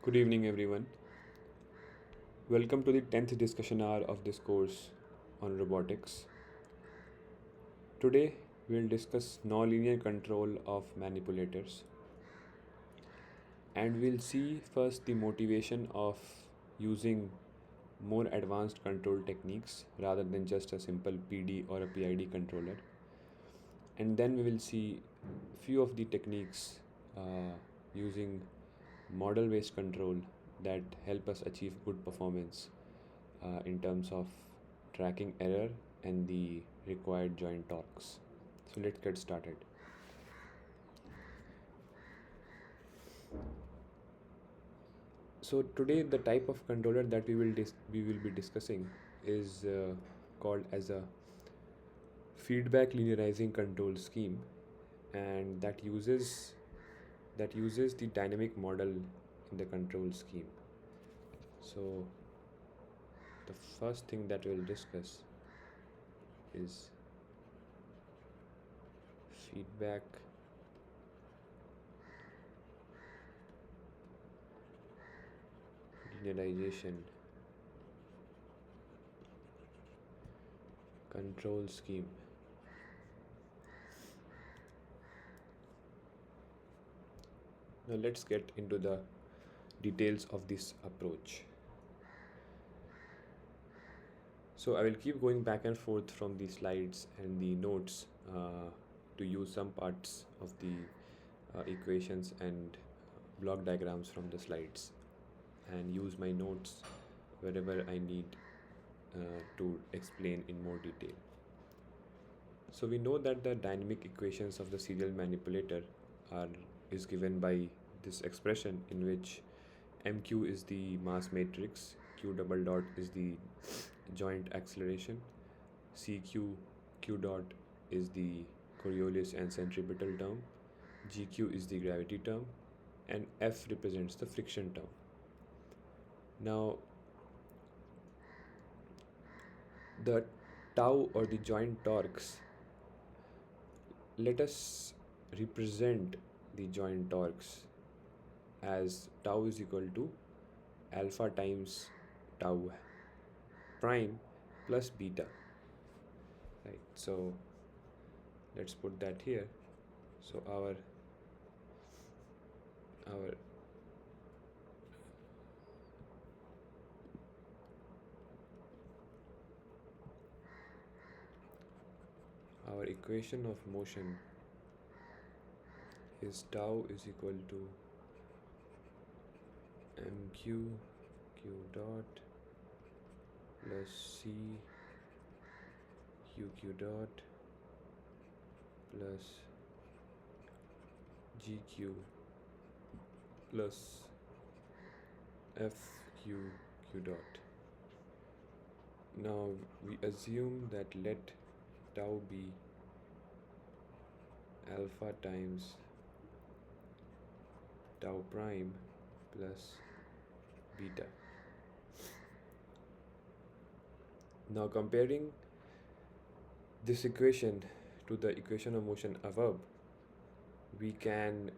Good evening, everyone. Welcome to the 10th discussion hour of this course on robotics. Today, we'll discuss nonlinear control of manipulators, and we'll see first the motivation of using more advanced control techniques rather than just a simple PD or a PID controller. And then we will see few of the techniques using model based control that help us achieve good performance in terms of tracking error and the required joint torques. So let's get started. So today the type of controller that we will be discussing is called as a feedback linearizing control scheme, and that uses the dynamic model in the control scheme. So the first thing that we'll discuss is feedback linearization control scheme. Now let's get into the details of this approach. So I will keep going back and forth from the slides and the notes to use some parts of the equations and block diagrams from the slides, and use my notes wherever I need to explain in more detail. So we know that the dynamic equations of the serial manipulator are is given by this expression in which mq is the mass matrix, q double dot is the joint acceleration, cq q dot is the Coriolis and centripetal term, gq is the gravity term, and f represents the friction term. Now the tau or the joint torques, let us represent the joint torques as tau is equal to alpha times tau prime plus beta, right? So let's put that here. So our our equation of motion is tau is equal to mq q dot plus c q dot plus gq plus f q dot. Now we assume that let tau be alpha times tau prime plus beta. Now comparing this equation to the equation of motion above, we can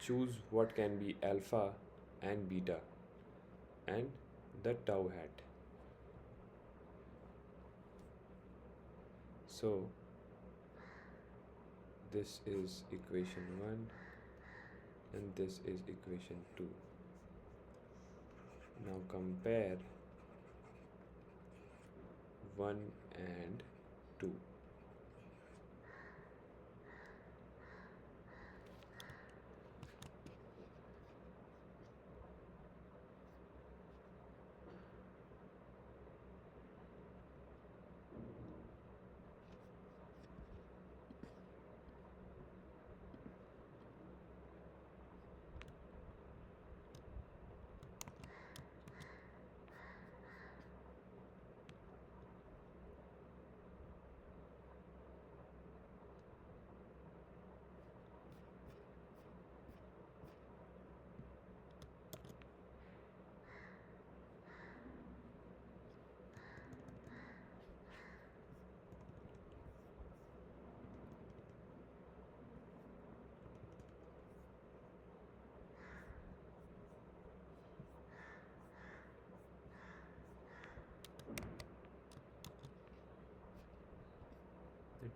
choose what can be alpha and beta and the tau hat. So this is equation 1 and this is equation 2. Now compare 1 and 2.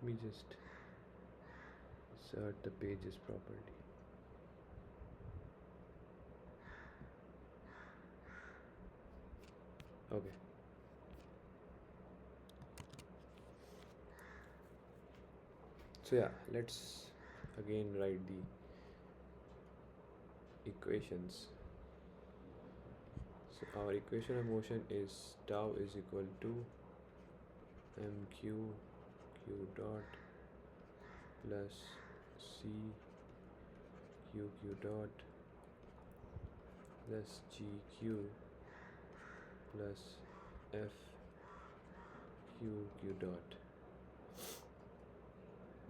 Let me just insert the pages properly. Okay. So yeah, let's again write the equations. So our equation of motion is tau is equal to mq q dot plus c q dot plus gq plus f q dot.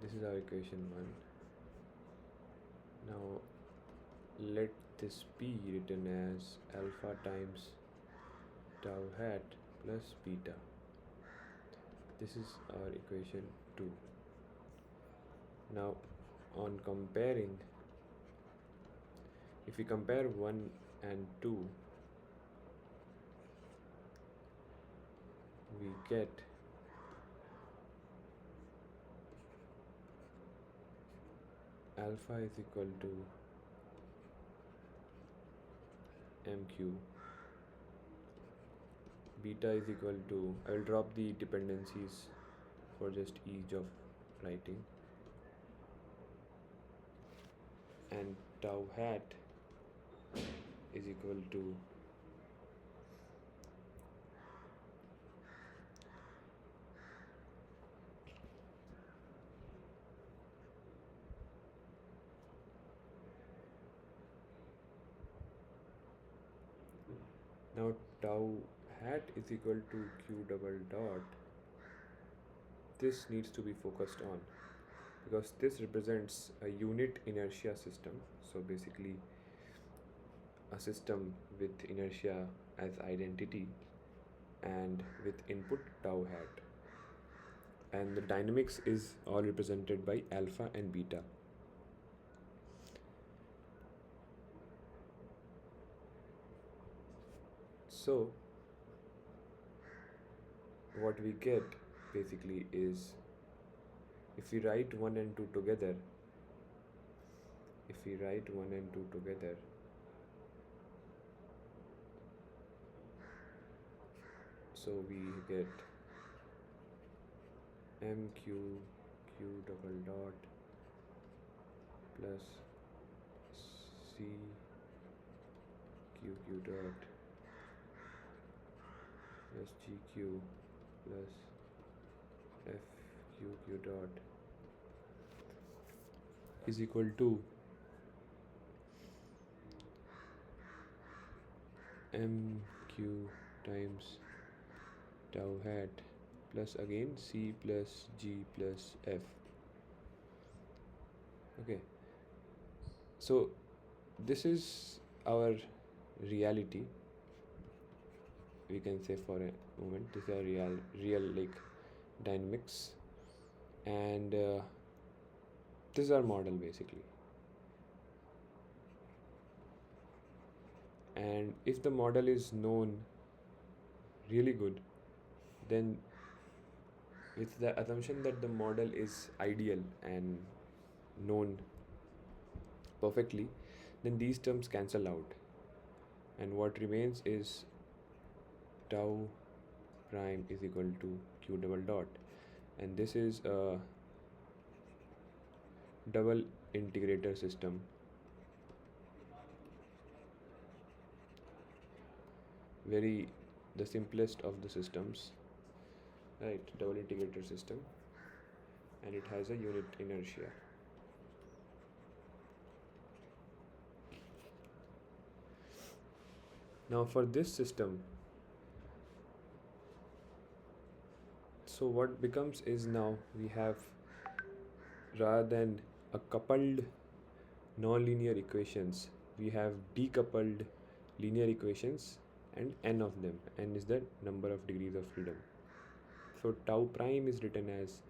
This is our equation 1. Now let this be written as alpha times tau hat plus beta. This is our equation 2. Now on comparing, if we compare 1 and 2, we get alpha is equal to mq, beta is equal to, I will drop the dependencies for just ease of writing, and tau hat is equal to now tau hat is equal to q double dot. This needs to be focused on because this represents a unit inertia system. So basically a system with inertia as identity and with input tau hat, and the dynamics is all represented by alpha and beta. So what we get basically is, if we write 1 and 2 together, so we get mq q double dot plus c q dot plus gq plus f q dot is equal to mq times tau hat plus again c plus g plus f. Okay, so this is our reality, we can say for a moment. This is our real like dynamics, and this is our model basically. And if the model is known really good, then with the assumption that the model is ideal and known perfectly, then these terms cancel out, and what remains is tau prime is equal to q double dot, and this is a double integrator system, the simplest of the systems, right? Double integrator system, and it has a unit inertia. Now for this system, so what becomes is, now we have, rather than a coupled nonlinear equations, we have decoupled linear equations, and n of them. N is the number of degrees of freedom. So tau prime is written as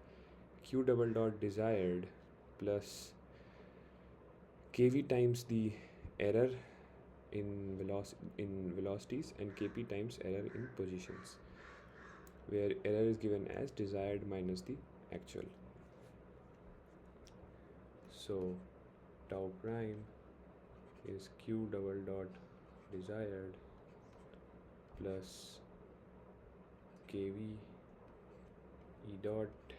q double dot desired plus kv times the error in velocities and kp times error in positions, where error is given as desired minus the actual. So tau prime is q double dot desired plus kv e dot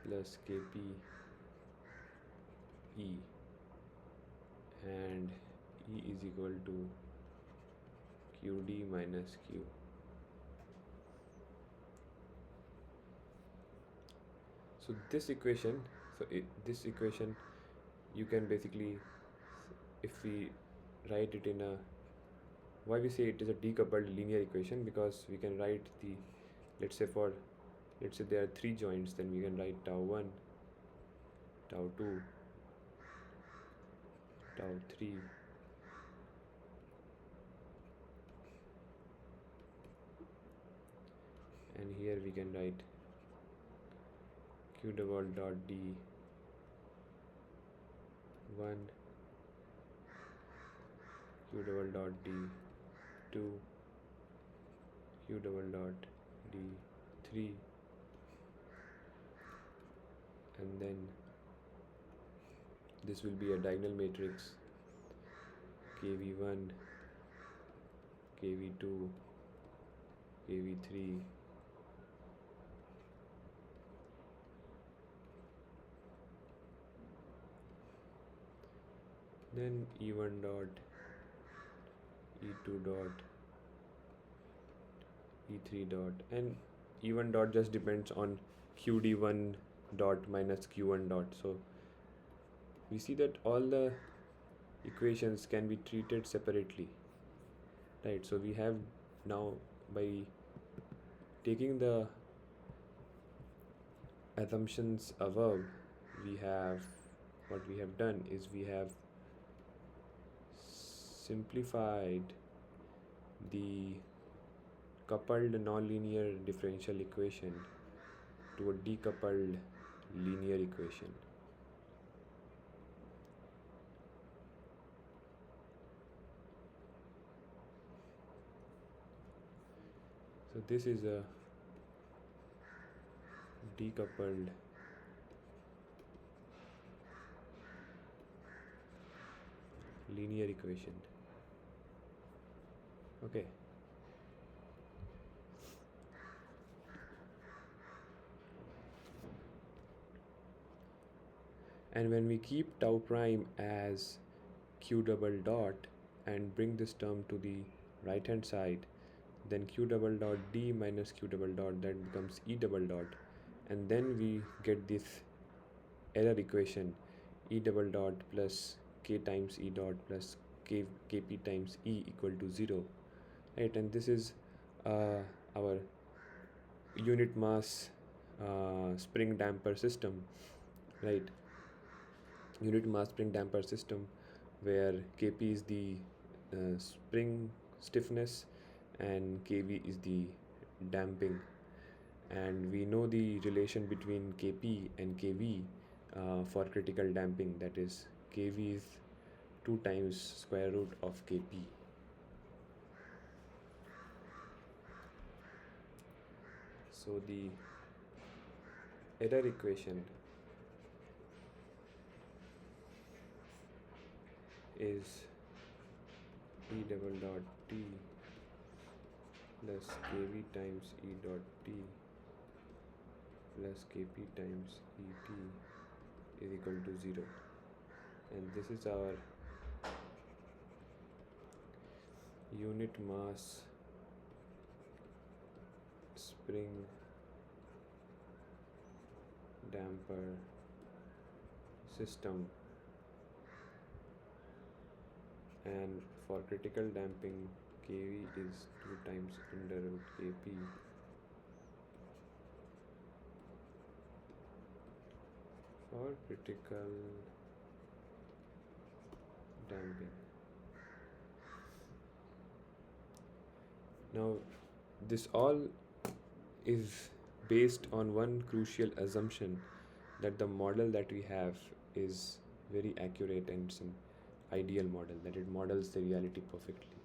plus kp e, and e is equal to qd minus q. So this equation, this equation you can basically, if we write it in a, why we say it is a decoupled linear equation, because we can write the, let's say there are three joints, then we can write tau 1, tau 2, tau 3, and here we can write q double dot d 1, q double dot d 2, q double dot d 3, and then this will be a diagonal matrix kv1, kv2, kv3, then e1 dot, e2 dot, e3 dot, and e1 dot just depends on qd1 dot minus q1 dot. So we see that all the equations can be treated separately, right? So we have now, by taking the assumptions above, we have, what we have done is we have simplified the coupled nonlinear differential equation to a decoupled linear equation. So this is a decoupled linear equation. Okay. And when we keep tau prime as q double dot and bring this term to the right hand side, then q double dot d minus q double dot, that becomes e double dot, and then we get this error equation, e double dot plus k times e dot plus kp times e equal to 0, right? And this is our unit mass spring damper system, right? Unit mass spring damper system, where kp is the spring stiffness and kv is the damping, and we know the relation between kp and kv for critical damping, that is kv is 2 times square root of kp. So the error equation is e double dot t plus kv times e dot t plus kp times et is equal to 0, and this is our unit mass spring damper system, and for critical damping kv is 2 times under root kp for critical damping. Now this all is based on one crucial assumption, that the model that we have is very accurate and it's an ideal model, that it models the reality perfectly.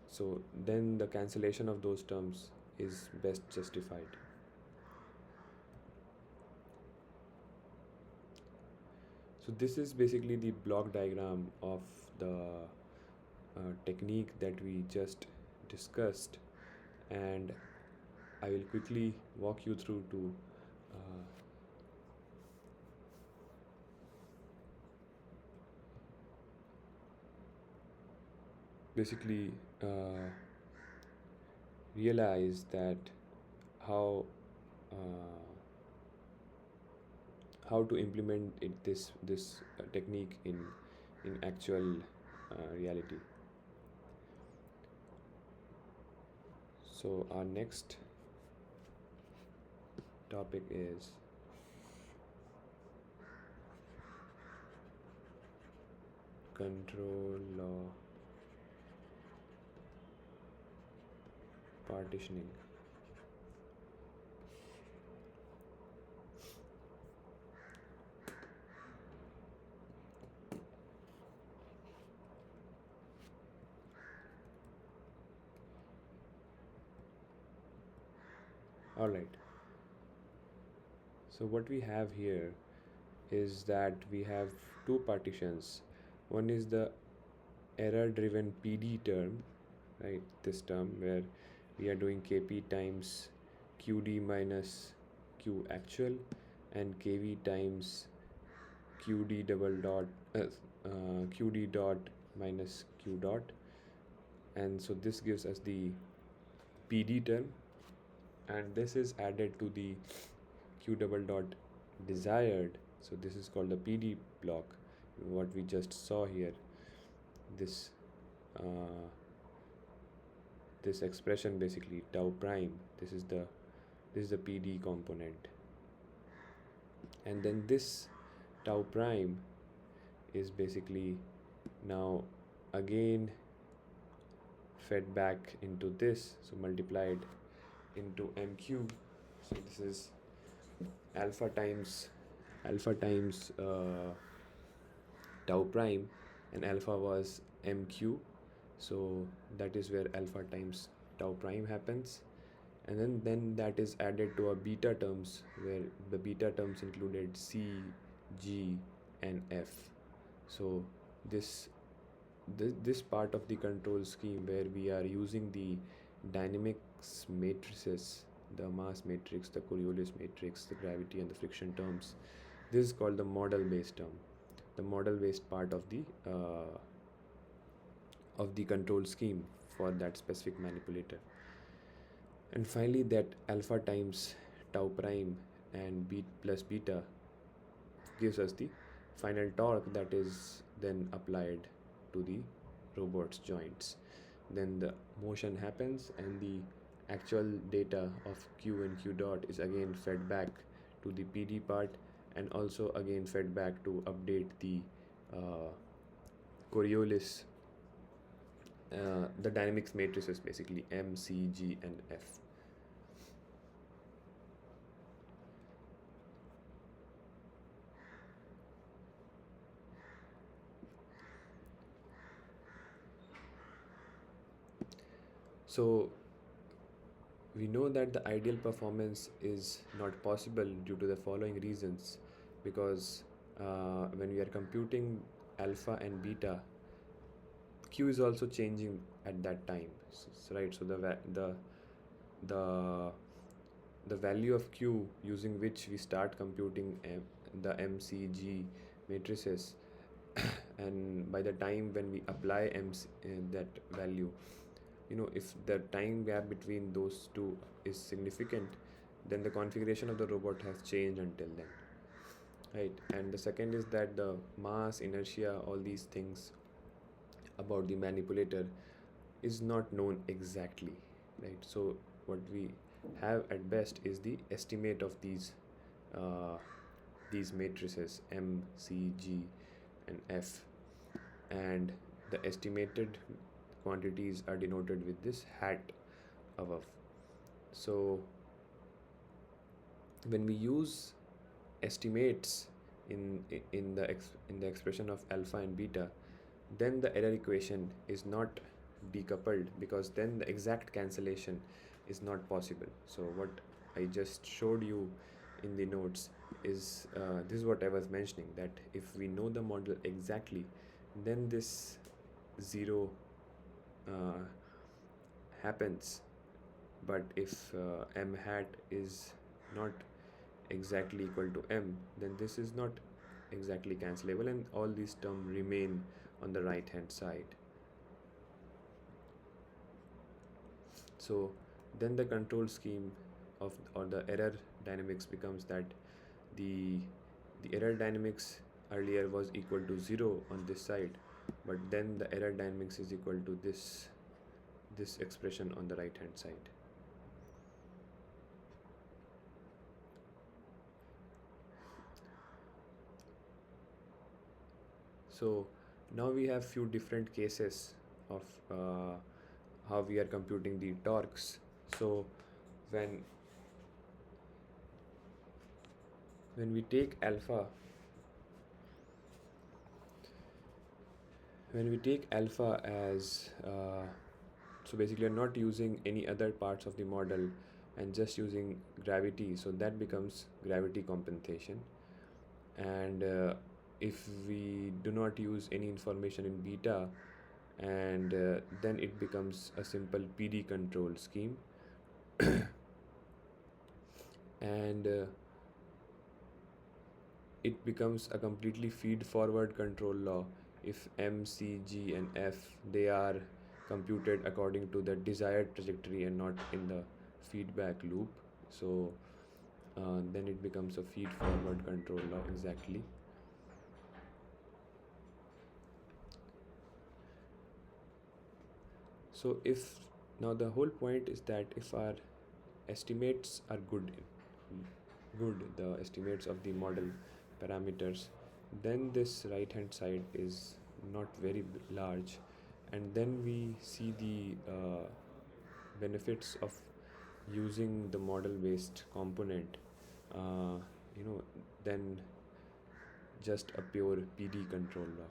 So then the cancellation of those terms is best justified. So this is basically the block diagram of the technique that we just discussed, and I will quickly walk you through to uh, basically uh, realize that how uh, how to implement this technique in actual reality. So our next topic is control law partitioning. All right. So what we have here is that we have two partitions. One is the error driven PD term, right? This term where we are doing KP times QD minus Q actual and KV times QD double dot QD dot minus Q dot, and so this gives us the PD term, and this is added to the Q double dot desired. So this is called the PD block, what we just saw here. This uh, this expression basically tau prime. This is the PD component, and then this tau prime is basically now again fed back into this, so multiplied into MQ. So this is alpha times tau prime, and alpha was MQ, so that is where alpha times tau prime happens, and then that is added to a beta terms, where the beta terms included C, G, and F. So this this part of the control scheme where we are using the dynamics matrices, the mass matrix, the Coriolis matrix, the gravity and the friction terms, this is called the model based term, the model based part of the control scheme for that specific manipulator. And finally, that alpha times tau prime and b plus beta gives us the final torque that is then applied to the robot's joints. Then the motion happens, and the actual data of Q and Q dot is again fed back to the PD part, and also again fed back to update the uh, Coriolis, the dynamics matrices basically M, C, G, and F. So we know that the ideal performance is not possible due to the following reasons, because when we are computing alpha and beta, Q is also changing at that time, right? So the the value of Q using which we start computing the MCG matrices, and by the time when we apply that value, if the time gap between those two is significant, then the configuration of the robot has changed until then, right? And the second is that the mass, inertia, all these things about the manipulator is not known exactly, right? So what we have at best is the estimate of uh, these matrices M, C, G, and F, and the estimated quantities are denoted with this hat above. So when we use estimates in the expression of alpha and beta, then the error equation is not decoupled, because then the exact cancellation is not possible. So what I just showed you in the notes is this is what I was mentioning, that if we know the model exactly, then this 0 uh, happens. But if m hat is not exactly equal to m, then this is not exactly cancelable, and all these terms remain on the right hand side. So then the control scheme of, or the error dynamics becomes that the the error dynamics earlier was equal to 0 on this side, but then the error dynamics is equal to this expression on the right hand side. So now we have few different cases of how we are computing the torques. So when when we take alpha when we take alpha as so basically I'm not using any other parts of the model and just using gravity, so that becomes gravity compensation. And if we do not use any information in beta, and then it becomes a simple PD control scheme. And it becomes a completely feed forward control law if M, C, G and F, they are computed according to the desired trajectory and not in the feedback loop. So then it becomes a feed forward control law exactly. So if now the whole point is that if our estimates are good, the estimates of the model parameters, then this right hand side is not very large, and then we see the benefits of using the model based component, uh, you know than just a pure PD control law.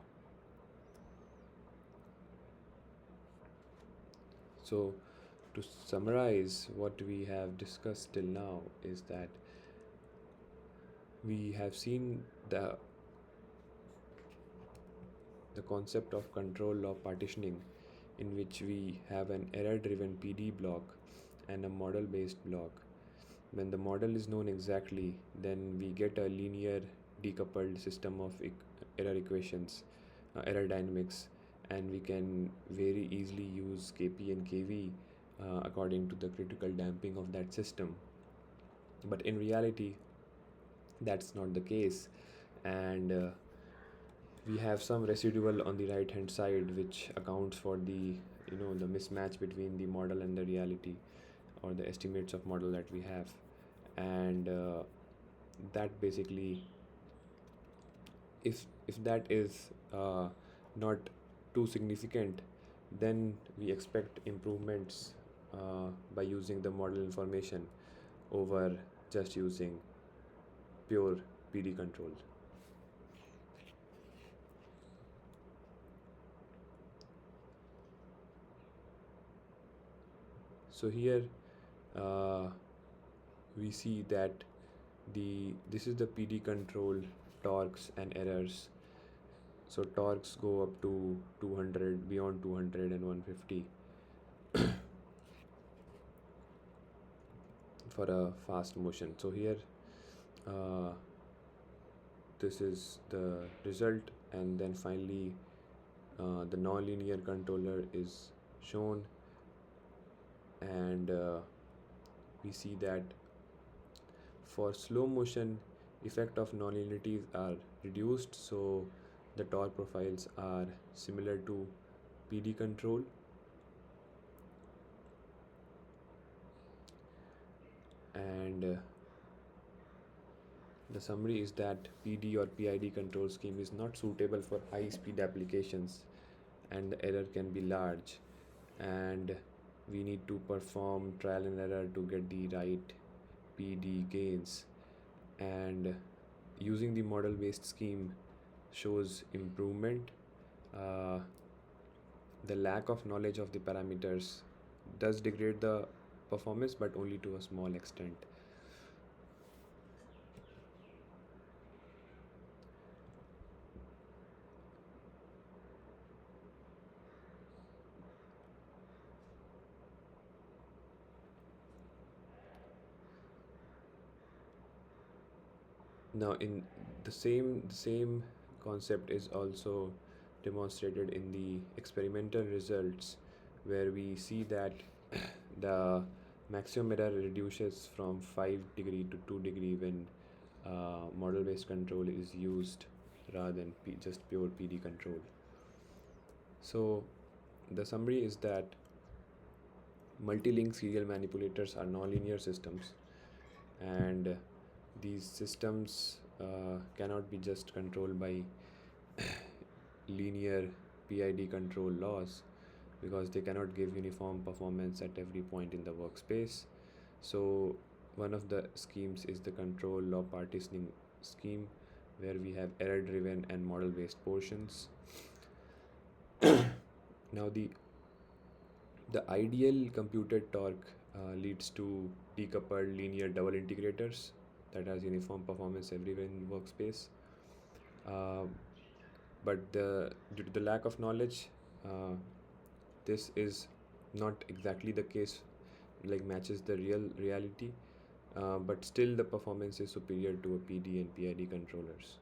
So to summarize what we have discussed till now is that we have seen the concept of control law partitioning, in which we have an error driven PD block and a model based block. When the model is known exactly, then we get a linear decoupled system of error equations, error dynamics, and we can very easily use Kp and Kv according to the critical damping of that system. But in reality, that's not the case, and we have some residual on the right hand side which accounts for the mismatch between the model and the reality, or the estimates of model that we have. And that basically, if that is not too significant, then we expect improvements by using the model information over just using pure PD control. So here uh, we see that this is the PD control torques and errors. So torques go up to 200, beyond 200 and 150 for a fast motion. So here uh, this is the result, and then finally the nonlinear controller is shown, and we see that for slow motion, effect of nonlinearities are reduced, so the torque profiles are similar to PD control. And the summary is that PD or PID control scheme is not suitable for high speed applications, and the error can be large, and we need to perform trial and error to get the right PD gains. And using the model based scheme shows improvement. Uh, the lack of knowledge of the parameters does degrade the performance, but only to a small extent. Now, in the same concept is also demonstrated in the experimental results, where we see that the maximum error reduces from 5 degree to 2 degree when model-based control is used rather than just pure PD control. So, the summary is that multi-link serial manipulators are nonlinear systems, and these systems cannot be just controlled by linear PID control laws because they cannot give uniform performance at every point in the workspace. So, one of the schemes is the control law partitioning scheme, where we have error driven and model based portions. Now, the ideal computed torque leads to decoupled linear double integrators that has uniform performance everywhere in workspace. Uh, but due to the lack of knowledge, uh, this is not exactly the case, like matches the reality. But still, the performance is superior to a PD and PID controllers.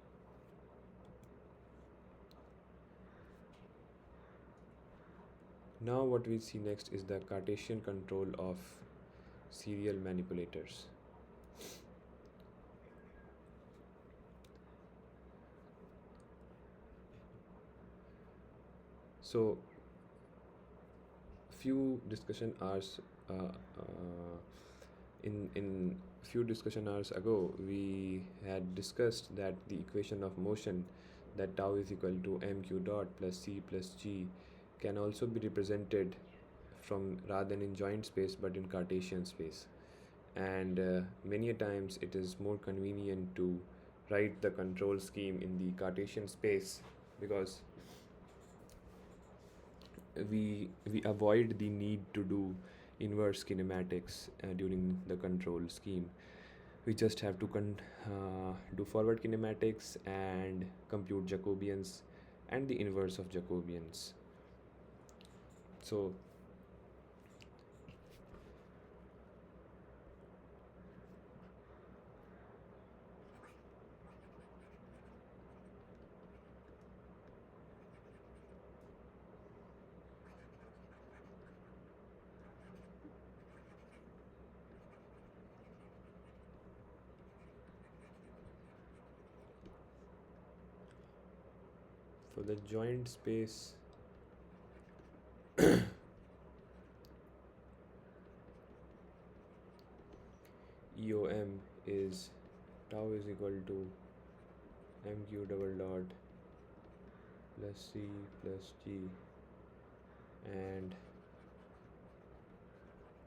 Now, what we see next is the Cartesian control of serial manipulators. So, few discussion hours uh, uh, in few discussion hours ago, we had discussed that the equation of motion, that tau is equal to mq dot plus c plus g, can also be represented from rather than in joint space but in Cartesian space. And many a times it is more convenient to write the control scheme in the Cartesian space, because we avoid the need to do inverse kinematics during the control scheme. We just have to do forward kinematics and compute Jacobians and the inverse of Jacobians. So, for the joint space, EOM is tau is equal to mq double dot plus c plus g, and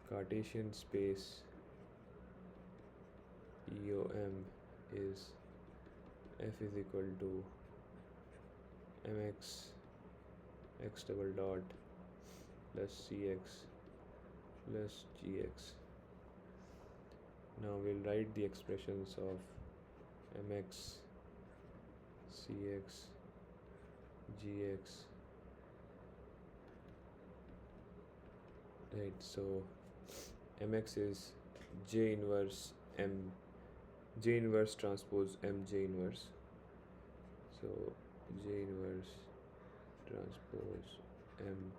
Cartesian space EOM is f is equal to mx x double dot plus cx plus gx. Now we'll write the expressions of mx, cx, gx. Right, so mx is j inverse m, j inverse transpose m j inverse. So j inverse transpose m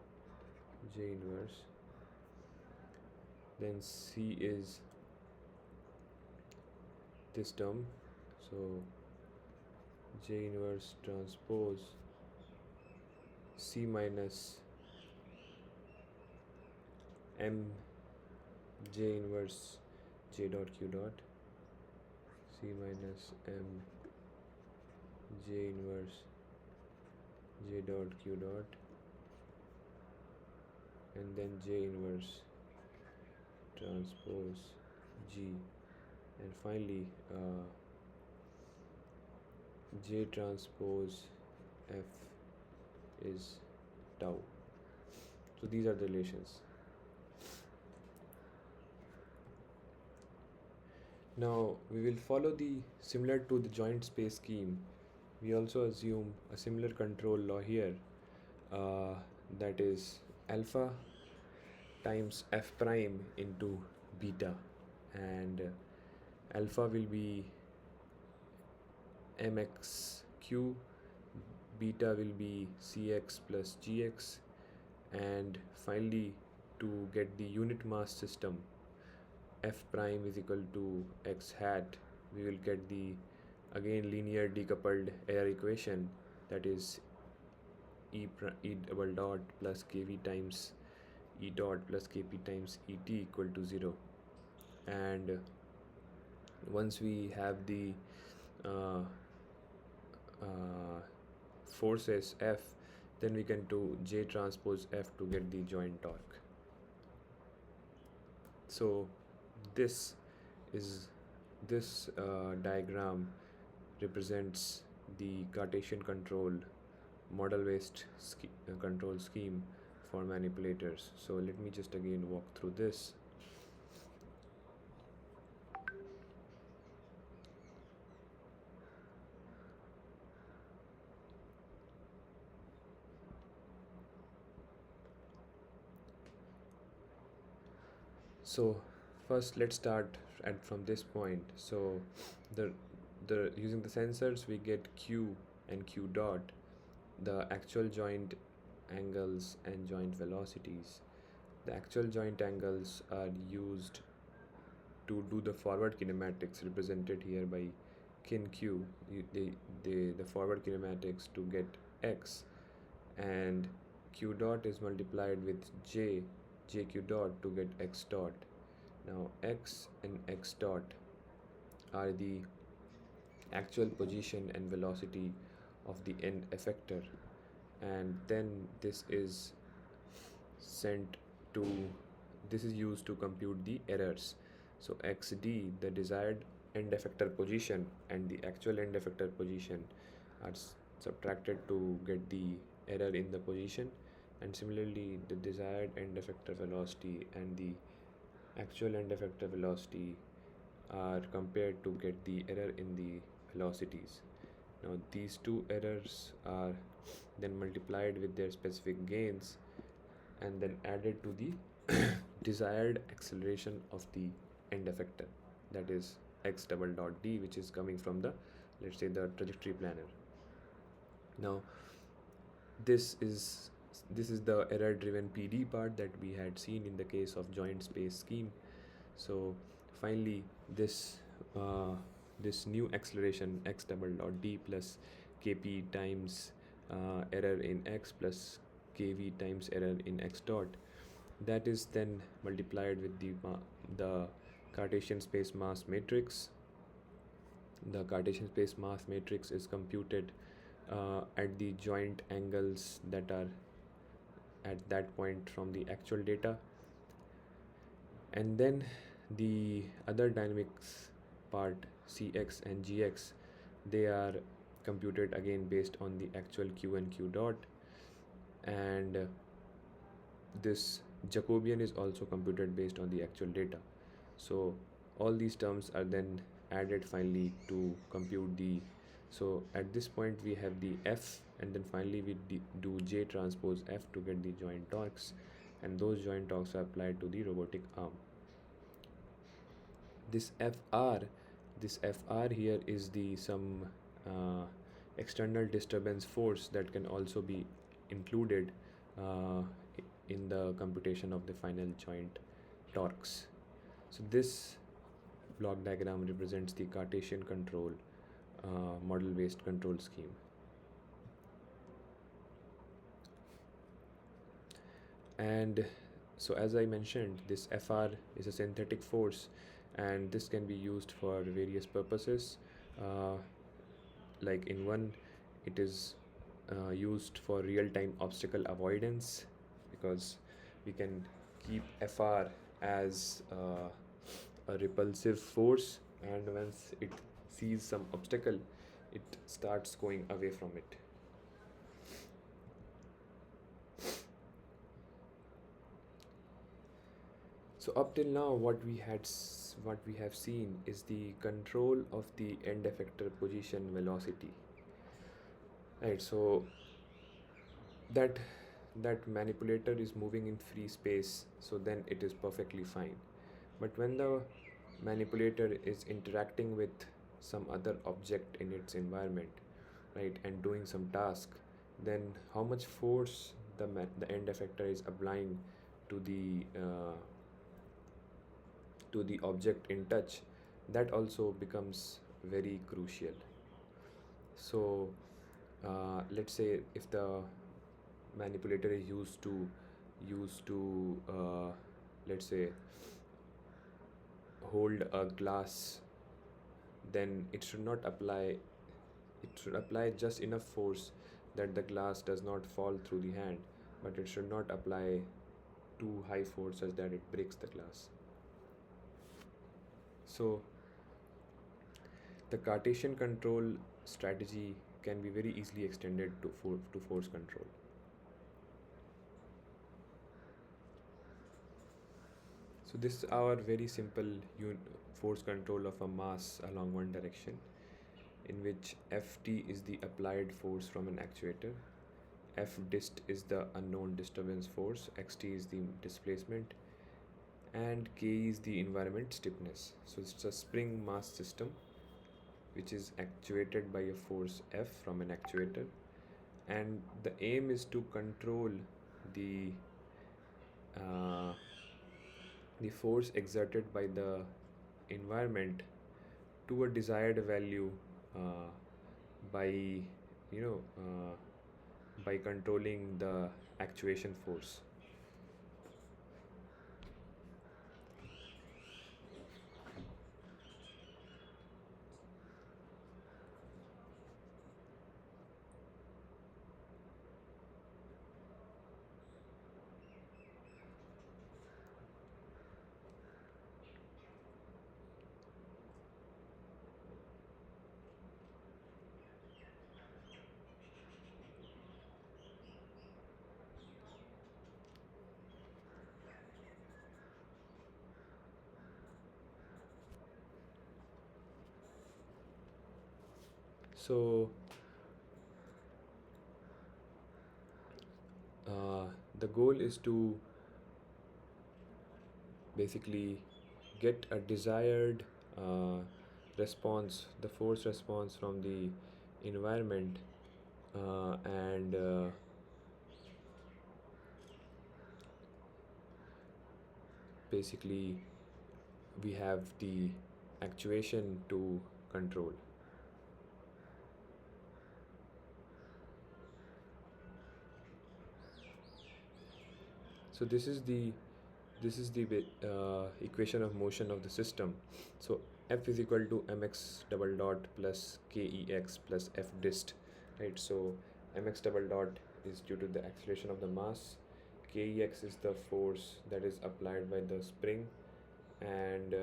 j inverse. Then c is this term, so j inverse transpose c minus m j inverse j dot q dot, c minus m j inverse j dot q dot, and then j inverse transpose g, and finally j transpose f is tau. So these are the relations. Now we will follow the similar to the joint space scheme. We also assume a similar control law here, that is alpha times f prime into beta, and alpha will be mxq, beta will be cx plus gx, and finally to get the unit mass system, f prime is equal to x hat, we will get the again linear decoupled error equation, that is e double dot plus kv times e dot plus kp times et equal to 0. And once we have the uh, uh, forces F, then we can do J transpose F to get the joint torque. So this is this diagram represents the Cartesian control model-based control scheme for manipulators. So let me just again walk through this. So first let's start from this point. So the using the sensors we get Q and Q dot, the actual joint angles and joint velocities. The actual joint angles are used to do the forward kinematics represented here by kin Q. The forward kinematics to get X, and Q dot is multiplied with Q dot to get X dot. Now X and X dot are the actual position and velocity of the end effector, and then sent to this is used to compute the errors. So xd, the desired end effector position and the actual end effector position, are subtracted to get the error in the position, and similarly the desired end effector velocity and the actual end effector velocity are compared to get the error in the velocities. Now these two errors are then multiplied with their specific gains and then added to the desired acceleration of the end effector, that is x double dot d, which is coming from the, let's say, the trajectory planner. Now this is the error driven PD part that we had seen in the case of joint space scheme. So finally this new acceleration x double dot d plus kp times error in x plus kv times error in x dot, that is then multiplied with the Cartesian space mass matrix. The Cartesian space mass matrix is computed at the joint angles that are at that point from the actual data, and then the other dynamics part, cx and gx, they are computed again based on the actual q and q dot, and this Jacobian is also computed based on the actual data. So all these terms are then added finally to compute the, so at this point we have the F, and then finally we do J transpose F to get the joint torques, and those joint torques are applied to the robotic arm. This FR here is the some external disturbance force that can also be included in the computation of the final joint torques. So this block diagram represents the Cartesian control model-based control scheme. And so as I mentioned, this FR is a synthetic force, and this can be used for various purposes. Like in one, it is used for real-time obstacle avoidance, because we can keep FR as a repulsive force, and once it sees some obstacle, it starts going away from it. So up till now, what we have seen is the control of the end effector position velocity. Right, so that manipulator is moving in free space, so then it is perfectly fine. But when the manipulator is interacting with some other object in its environment, right, and doing some task, then how much force the end effector is applying to the object in touch, that also becomes very crucial. So let's say if the manipulator is used to let's say hold a glass, then it should apply just enough force that the glass does not fall through the hand, but it should not apply too high force such that it breaks the glass. So the Cartesian control strategy can be very easily extended to force control. So this is our very simple force control of a mass along one direction, in which Ft is the applied force from an actuator, F dist is the unknown disturbance force, xt is the displacement, and k is the environment stiffness. So it's a spring mass system which is actuated by a force F from an actuator, and the aim is to control the uh, the force exerted by the environment to a desired value uh, by you know by controlling the actuation force. So the goal is to basically get a desired uh, response, the force response from the environment, and basically we have the actuation to control. So this is the equation of motion of the system. So F is equal to mx double dot plus kex plus F dist, right? So mx double dot is due to the acceleration of the mass, kex is the force that is applied by the spring, and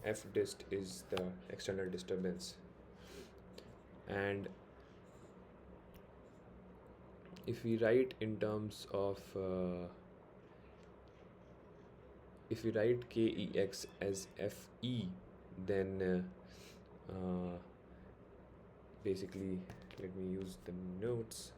F dist is the external disturbance. And if we write in terms of if we write kex as fe, then basically, let me use the notes.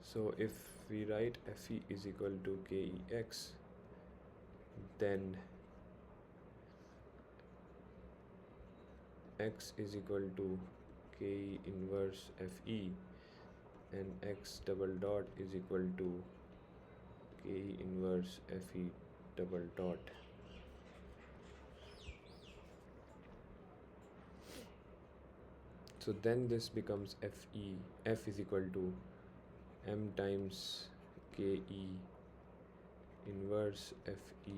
So if we write fe is equal to kex, then x is equal to k inverse fe, and x double dot is equal to k inverse fe double dot. So then this becomes f is equal to m times ke inverse fe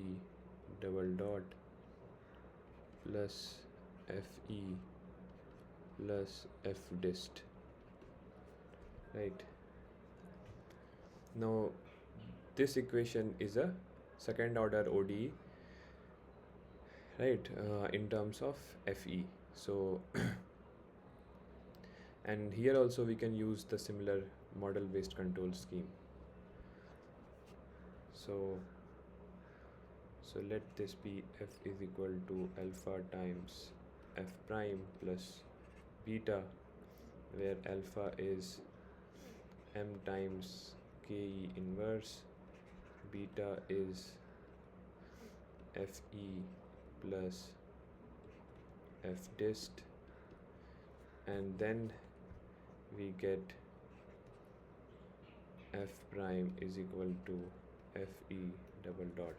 double dot plus fe plus f dist, right? Now this equation is a second order ODE, right, in terms of fe. So And here also we can use the similar model based control scheme. So let this be f is equal to alpha times f prime plus beta, where alpha is m times ke inverse, beta is fe plus f dist, and then we get f prime is equal to fe double dot.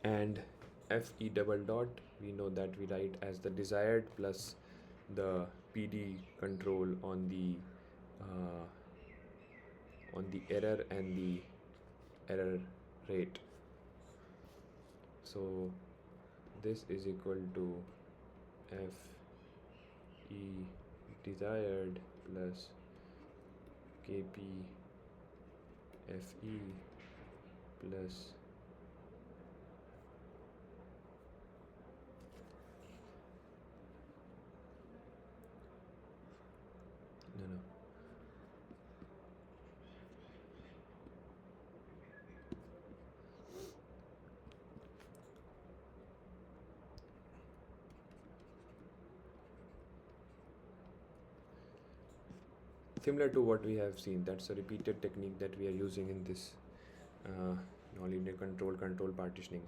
And fe double dot, we know that we write as the desired plus the PD control uh, on the error and the error rate. So this is equal to fe desired plus kp fe plus no. Similar to what we have seen, that's a repeated technique that we are using in this uh, nonlinear control partitioning.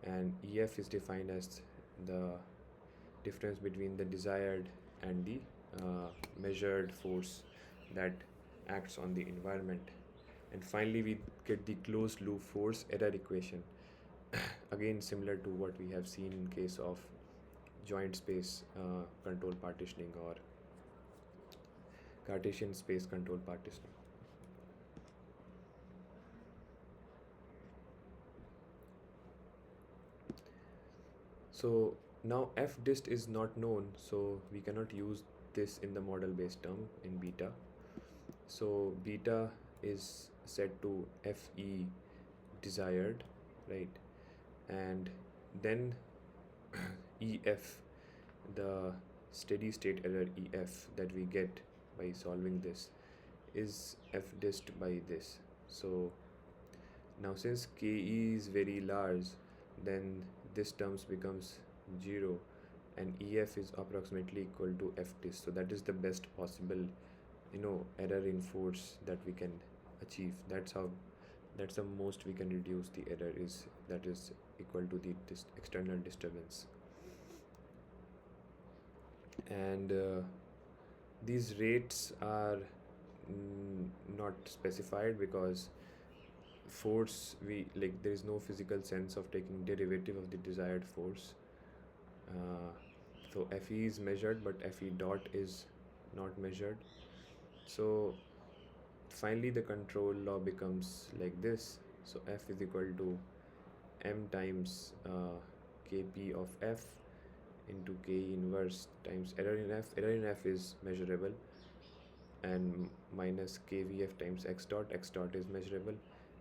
And ef is defined as the difference between the desired and the measured force that acts on the environment. And finally we get the closed loop force error equation, again similar to what we have seen in case of joint space control partitioning or Cartesian space control partitioning. So now f dist is not known, so we cannot use this in the model based term in beta. So beta is set to fe desired, right? And then ef, the steady state error ef that we get by solving this, is f dist by this. So now since ke is very large, then this terms becomes 0 and ef is approximately equal to f dist. So that is the best possible error in force that we can achieve. That's the most we can reduce the error, is that is equal to the external disturbance. And these rates are not specified because force, we like there is no physical sense of taking derivative of the desired force. So fe is measured but fe dot is not measured. So finally the control law becomes like this. So f is equal to m times kp of f into k inverse times error in f. Error in f is measurable, and minus kvf times x dot is measurable,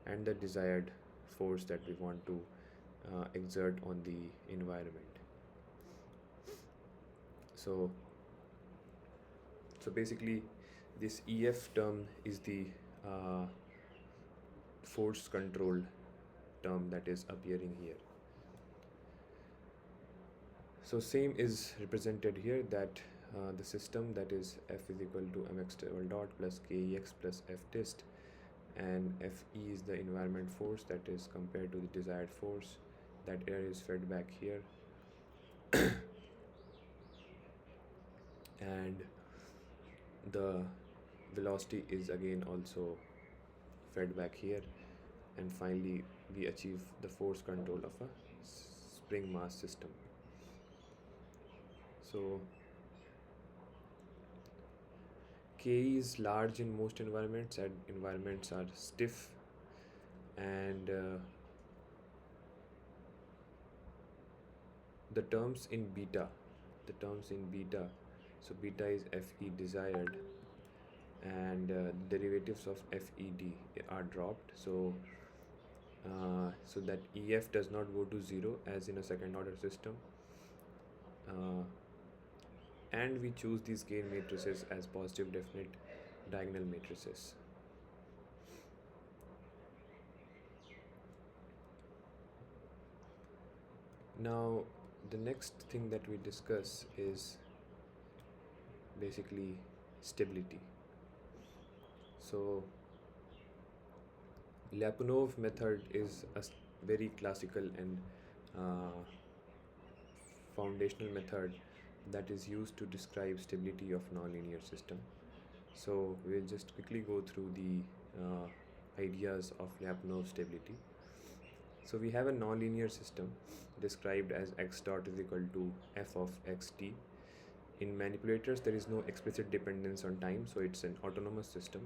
and the desired force that we want to exert on the environment. So basically this ef term is the force controlled term that is appearing here. So same is represented here, that the system, that is f is equal to mx double dot plus kex plus f dist, and fe is the environment force that is compared to the desired force. That error is fed back here and the velocity is again also fed back here, and finally we achieve the force control of a spring mass system. So K is large in most environments, and environments are stiff, and the terms in beta, so beta is fe desired, and derivatives of fed are dropped. So so that EF does not go to 0 as in a second order system. Uh, and we choose these gain matrices as positive definite diagonal matrices. Now, the next thing that we discuss is basically stability. So, Lyapunov method is a very classical and uh, foundational method that is used to describe stability of nonlinear system. So we'll just quickly go through the ideas of Lyapunov stability. So we have a nonlinear system described as x dot is equal to f of xt. In manipulators, there is no explicit dependence on time, so it's an autonomous system.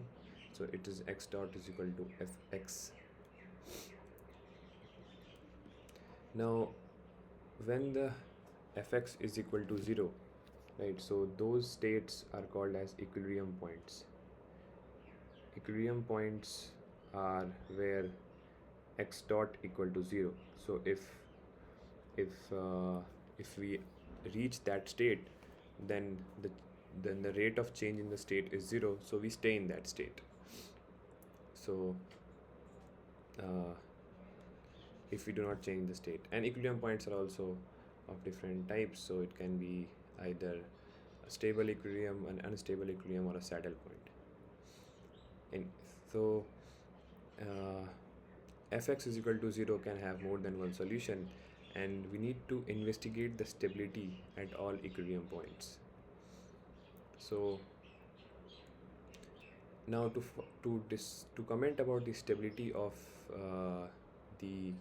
So it is x dot is equal to fx. Now, when the fx is equal to 0, right, so those states are called as equilibrium points. Equilibrium points are where x dot equal to 0. So if uh, if we reach that state, then the rate of change in the state is 0, so we stay in that state. So uh, if we do not change the state, and equilibrium points are also of different types, so it can be either a stable equilibrium, an unstable equilibrium, or a saddle point. And so uh, fx is equal to 0 can have more than one solution, and we need to investigate the stability at all equilibrium points. So now to comment about the stability the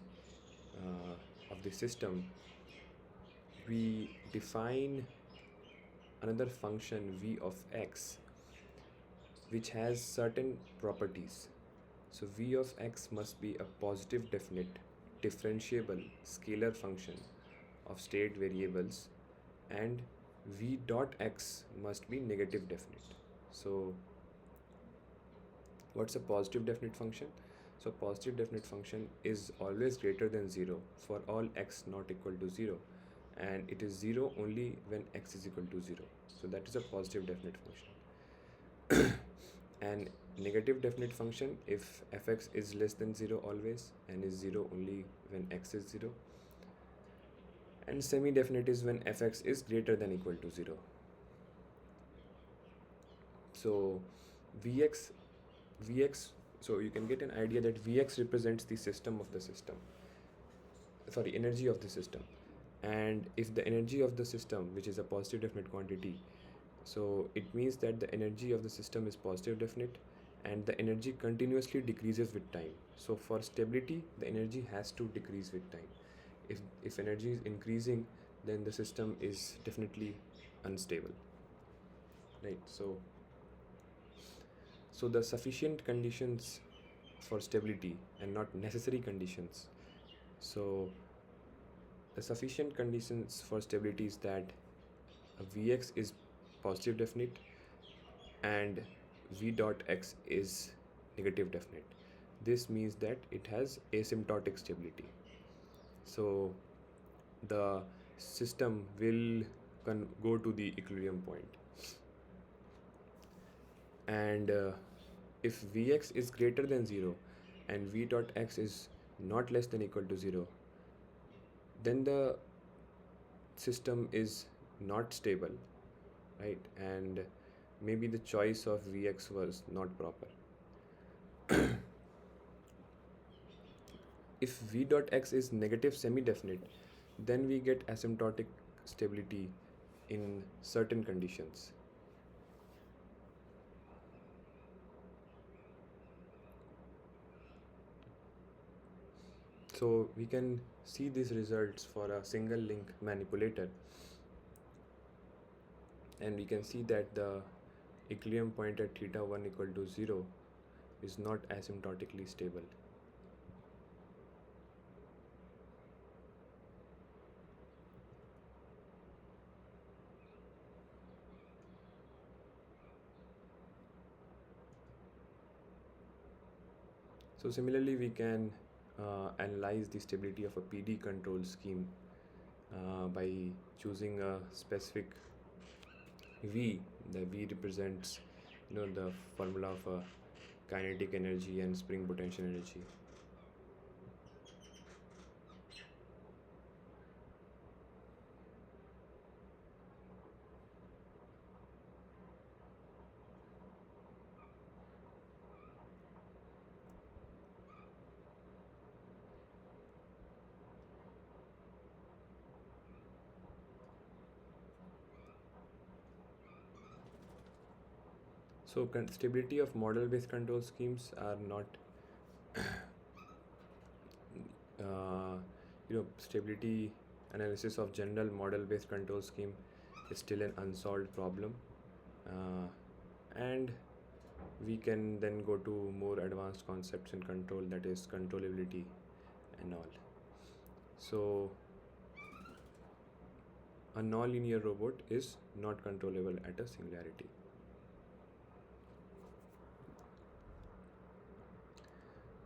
of the system, we define another function v of x which has certain properties. So v of x must be a positive definite differentiable scalar function of state variables, and v dot x must be negative definite. So what's a positive definite function? So positive definite function is always greater than 0 for all x not equal to 0, and it is 0 only when x is equal to 0. So that is a positive definite function. And negative definite function if fx is less than 0 always and is 0 only when x is 0. And semi-definite is when fx is greater than equal to 0. So vx, so you can get an idea that vx represents the system of the system, sorry, energy of the system. And if the energy of the system, which is a positive definite quantity, so it means that the energy of the system is positive definite, and the energy continuously decreases with time. So for stability, the energy has to decrease with time. If energy is increasing, then the system is definitely unstable, right? So the sufficient conditions for stability and not necessary conditions. So the sufficient conditions for stability is that a Vx is positive definite and V dot x is negative definite. This means that it has asymptotic stability. So the system will go to the equilibrium point. And if Vx is greater than 0 and V dot x is not less than equal to 0, then the system is not stable, right? And maybe the choice of Vx was not proper. If V dot x is negative semi-definite, then we get asymptotic stability in certain conditions. So we can see these results for a single link manipulator, and we can see that the equilibrium point at theta 1 equal to 0 is not asymptotically stable. So similarly, we can analyze the stability of a PD control scheme by choosing a specific V. The V represents, the formula of kinetic energy and spring potential energy. So stability of model-based control schemes are not, stability analysis of general model-based control scheme is still an unsolved problem, uh, and we can then go to more advanced concepts in control, that is controllability and all. So a non-linear robot is not controllable at a singularity.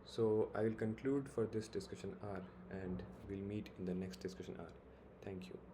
So I will conclude for this discussion R, and we'll meet in the next discussion R. Thank you.